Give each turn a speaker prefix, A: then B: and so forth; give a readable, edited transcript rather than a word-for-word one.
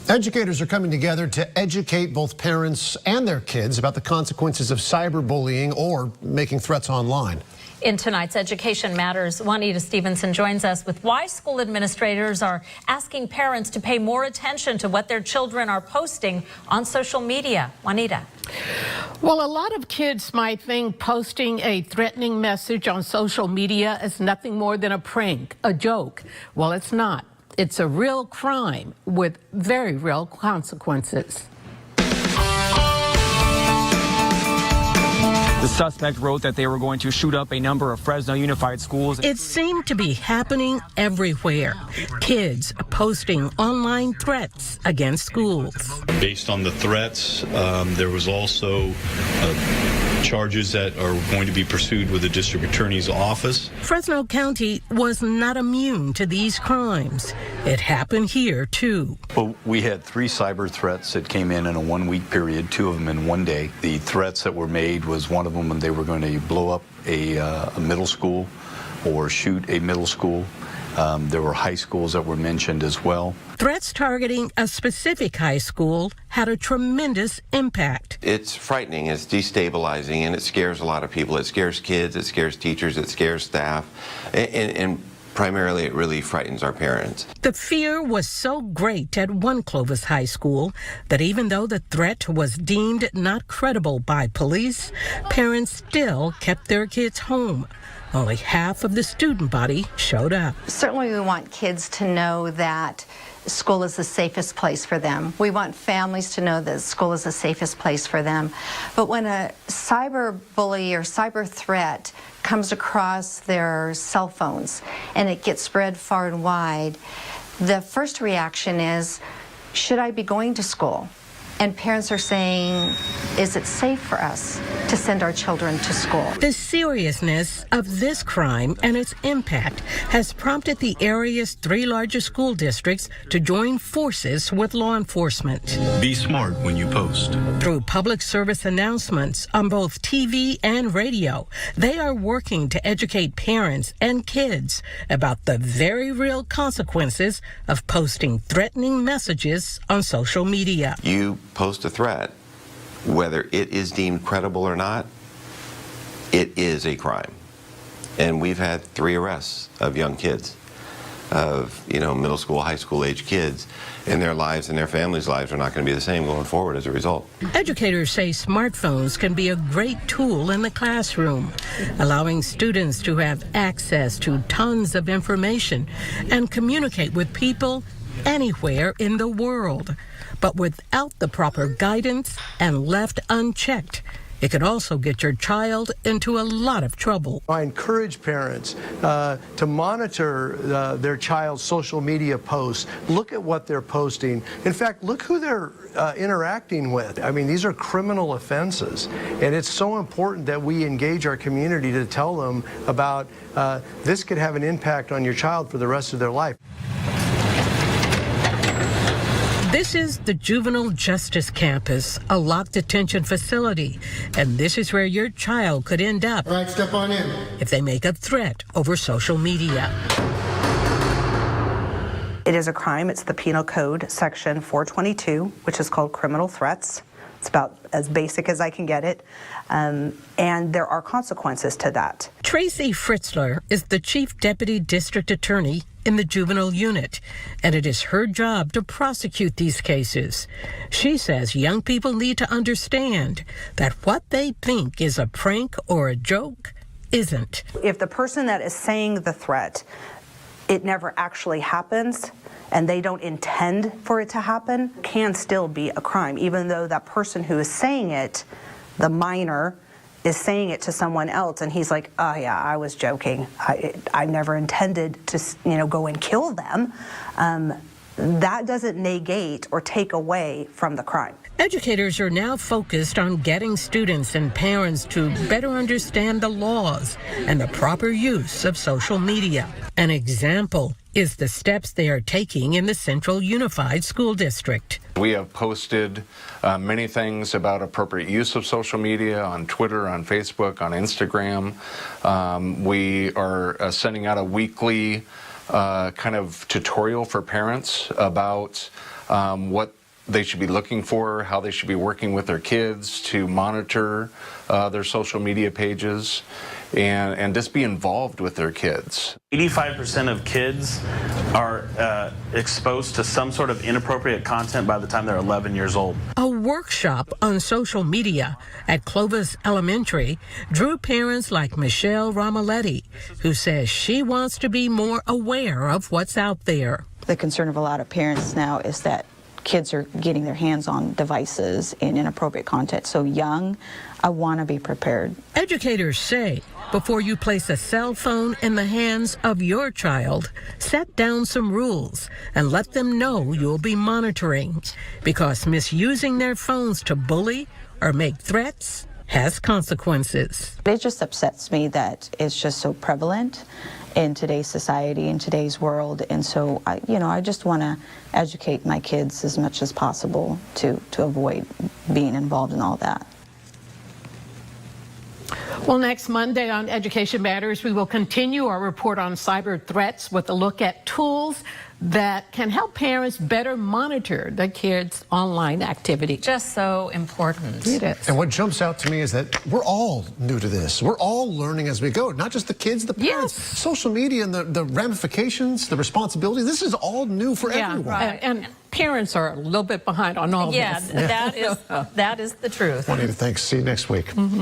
A: Educators are coming together to educate both parents and their kids about the consequences of cyberbullying or making threats online.
B: In tonight's Education Matters, Juanita Stevenson joins us with why school administrators are asking parents to pay more attention to what their children are posting on social media. Juanita.
C: Well, a lot of kids might think posting a threatening message on social media is nothing more than a prank, a joke. Well, it's not. It's a real crime with very real consequences.
D: The suspect wrote that they were going to shoot up a number of Fresno Unified schools.
C: It seemed to be happening everywhere. Kids posting online threats against schools.
E: Based on the threats, there was also charges that are going to be pursued with the district attorney's office.
C: Fresno County was not immune to these crimes. It happened here, too.
F: Well, we had 3 cyber threats that came in a 1-week period, 2 of them in one day. The threats that were made was one of them when they were going to blow up a middle school or shoot a middle school. There were high schools that were mentioned as well.
C: Threats targeting a specific high school had a tremendous impact.
G: It's frightening, it's destabilizing, and it scares a lot of people. It scares kids, it scares teachers, it scares staff, and primarily it really frightens our parents.
C: The fear was so great at one Clovis high school that even though the threat was deemed not credible by police, parents still kept their kids home. Only half of the student body showed up.
H: Certainly we want kids to know that school is the safest place for them. We want families to know that school is the safest place for them. But when a cyber bully or cyber threat comes across their cell phones and it gets spread far and wide, the first reaction is, should I be going to school? And parents are saying, is it safe for us to send our children to school?
C: The seriousness of this crime and its impact has prompted the area's 3 largest school districts to join forces with law enforcement.
E: Be smart when you post.
C: Through public service announcements on both TV and radio, they are working to educate parents and kids about the very real consequences of posting threatening messages on social media.
G: You post a threat, whether it is deemed credible or not, it is a crime. And we've had 3 arrests of young kids, of middle school, high school age kids, and their lives and their families' lives are not going to be the same going forward as a result.
C: Educators say smartphones can be a great tool in the classroom, allowing students to have access to tons of information and communicate with people anywhere in the world. But without the proper guidance and left unchecked, it could also get your child into a lot of trouble.
I: I encourage parents to monitor their child's social media posts. Look at what they're posting. In fact, look who they're interacting with. I mean, these are criminal offenses, and it's so important that we engage our community to tell them about this could have an impact on your child for the rest of their life.
C: This is the Juvenile Justice Campus, a locked detention facility, and this is where your child could end up.
A: All right, step on in.
C: If they make a threat over social media.
J: It is a crime. It's the Penal Code, Section 422, which is called criminal threats. It's about as basic as I can get it. And there are consequences to that.
C: Tracy Fritzler is the Chief Deputy District Attorney in the Juvenile Unit, and it is her job to prosecute these cases. She says young people need to understand that what they think is a prank or a joke isn't.
J: If the person that is saying the threat, it never actually happens, and they don't intend for it to happen, can still be a crime, even though that person who is saying it, the minor, is saying it to someone else, and he's like, oh yeah, I was joking. I never intended to, go and kill them. That doesn't negate or take away from the crime.
C: Educators are now focused on getting students and parents to better understand the laws and the proper use of social media. An example is the steps they are taking in the Central Unified School District.
K: We have posted many things about appropriate use of social media on Twitter, on Facebook, on Instagram. We are sending out a weekly kind of tutorial for parents about what they should be looking for, how they should be working with their kids to monitor their social media pages, and just be involved with their kids.
L: 85% of kids are exposed to some sort of inappropriate content by the time they're 11 years old.
C: A workshop on social media at Clovis Elementary drew parents like Michelle Ramaletti, who says she wants to be more aware of what's out there.
M: The concern of a lot of parents now is that kids are getting their hands on devices and inappropriate content so young. I want to be prepared.
C: Educators say before you place a cell phone in the hands of your child, set down some rules and let them know you'll be monitoring, because misusing their phones to bully or make threats has consequences.
M: It just upsets me that it's just so prevalent in today's society, in today's world, and so I just want to educate my kids as much as possible to avoid being involved in all that.
C: Well, next Monday on Education Matters, we will continue our report on cyber threats with a look at tools that can help parents better monitor their kids' online activity.
B: Just so important.
C: It is.
A: And what jumps out to me is that we're all new to this. We're all learning as we go, not just the kids, the parents.
C: Yes.
A: Social media and the ramifications, the responsibilities, this is all new for everyone.
B: right.
C: And parents are a little bit behind on all
B: Yeah,
C: this.
B: that is the truth.
A: Juanita, thanks. See you next week.